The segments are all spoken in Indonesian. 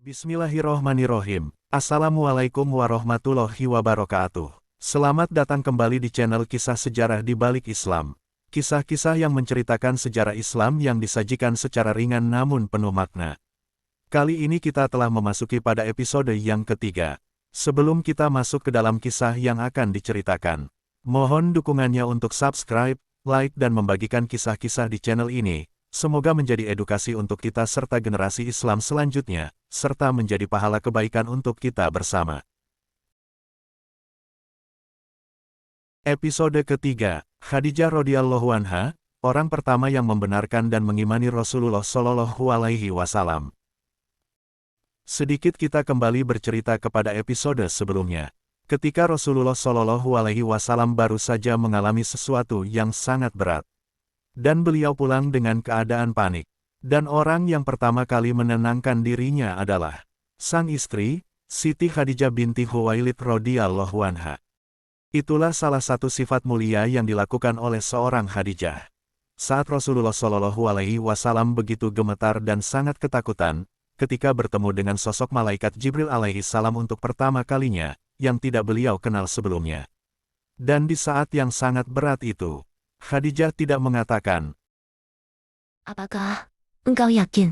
Bismillahirrohmanirrohim. Assalamualaikum warahmatullahi wabarakatuh. Selamat datang kembali di channel Kisah Sejarah di Balik Islam. Kisah-kisah yang menceritakan sejarah Islam yang disajikan secara ringan namun penuh makna. Kali ini kita telah memasuki pada episode yang ketiga. Sebelum kita masuk ke dalam kisah yang akan diceritakan, mohon dukungannya untuk subscribe, like dan membagikan kisah-kisah di channel ini. Semoga menjadi edukasi untuk kita serta generasi Islam selanjutnya, serta menjadi pahala kebaikan untuk kita bersama. Episode ketiga, Khadijah radhiyallahu anha, orang pertama yang membenarkan dan mengimani Rasulullah Shallallahu alaihi wasallam. Sedikit kita kembali bercerita kepada episode sebelumnya. Ketika Rasulullah Shallallahu alaihi wasallam baru saja mengalami sesuatu yang sangat berat. Dan beliau pulang dengan keadaan panik. Dan orang yang pertama kali menenangkan dirinya adalah sang istri, Siti Khadijah binti Khuwailid radhiyallahu anha. Itulah salah satu sifat mulia yang dilakukan oleh seorang Khadijah. Saat Rasulullah Shallallahu alaihi wasallam begitu gemetar dan sangat ketakutan, ketika bertemu dengan sosok malaikat Jibril alaihi salam untuk pertama kalinya, yang tidak beliau kenal sebelumnya. Dan di saat yang sangat berat itu, Khadijah tidak mengatakan, "Apakah engkau yakin?"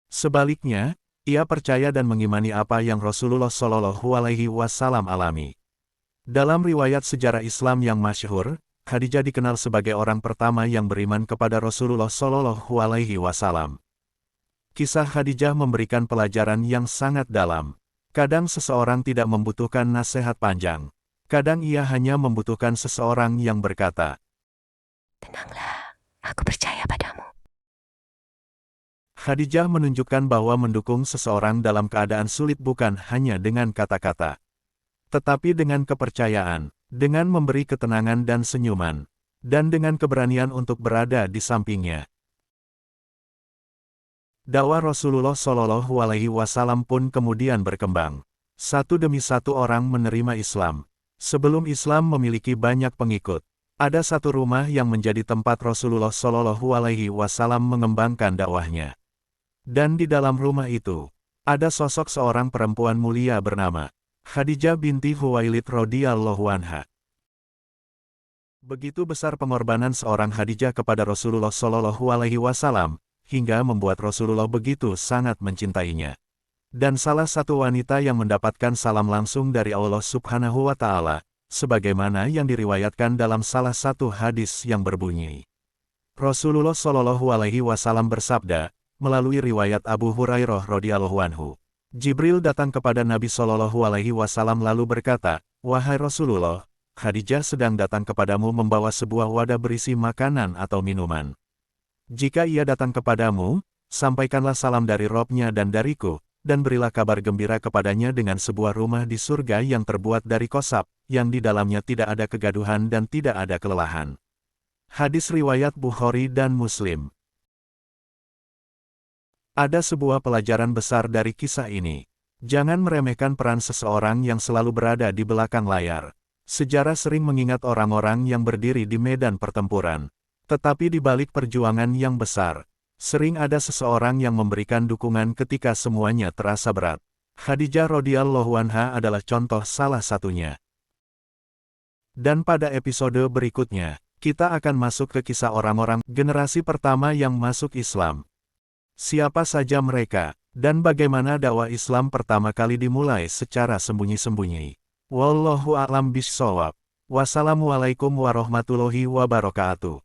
Sebaliknya, ia percaya dan mengimani apa yang Rasulullah Shallallahu alaihi wasallam alami. Dalam riwayat sejarah Islam yang masyhur, Khadijah dikenal sebagai orang pertama yang beriman kepada Rasulullah Shallallahu alaihi wasallam. Kisah Khadijah memberikan pelajaran yang sangat dalam. Kadang seseorang tidak membutuhkan nasihat panjang. Kadang ia hanya membutuhkan seseorang yang berkata, "Tenanglah, aku percaya padamu." Khadijah menunjukkan bahwa mendukung seseorang dalam keadaan sulit bukan hanya dengan kata-kata, tetapi dengan kepercayaan, dengan memberi ketenangan dan senyuman, dan dengan keberanian untuk berada di sampingnya. Dakwah Rasulullah Shallallahu alaihi wasallam pun kemudian berkembang. Satu demi satu orang menerima Islam. Sebelum Islam memiliki banyak pengikut, ada satu rumah yang menjadi tempat Rasulullah Shallallahu alaihi wasallam mengembangkan dakwahnya. Dan di dalam rumah itu, ada sosok seorang perempuan mulia bernama Khadijah binti Khuwailid radhiyallahu anha. Begitu besar pengorbanan seorang Khadijah kepada Rasulullah Shallallahu alaihi wasallam, hingga membuat Rasulullah begitu sangat mencintainya. Dan salah satu wanita yang mendapatkan salam langsung dari Allah Subhanahu wa Ta'ala, sebagaimana yang diriwayatkan dalam salah satu hadis yang berbunyi, Rasulullah Shallallahu alaihi wasallam bersabda, melalui riwayat Abu Hurairah radhiyallahu anhu, Jibril datang kepada Nabi Shallallahu alaihi wasallam lalu berkata, "Wahai Rasulullah, Khadijah sedang datang kepadamu membawa sebuah wadah berisi makanan atau minuman. Jika ia datang kepadamu, sampaikanlah salam dari Robnya dan dariku, dan berilah kabar gembira kepadanya dengan sebuah rumah di surga yang terbuat dari kosab, yang di dalamnya tidak ada kegaduhan dan tidak ada kelelahan." Hadis riwayat Bukhari dan Muslim. Ada sebuah pelajaran besar dari kisah ini. Jangan meremehkan peran seseorang yang selalu berada di belakang layar. Sejarah sering mengingat orang-orang yang berdiri di medan pertempuran. Tetapi di balik perjuangan yang besar, sering ada seseorang yang memberikan dukungan ketika semuanya terasa berat. Khadijah radhiyallahu anha adalah contoh salah satunya. Dan pada episode berikutnya, kita akan masuk ke kisah orang-orang generasi pertama yang masuk Islam. Siapa saja mereka, dan bagaimana dakwah Islam pertama kali dimulai secara sembunyi-sembunyi. Wallahu a'lam bishshawab. Wassalamualaikum warahmatullahi wabarakatuh.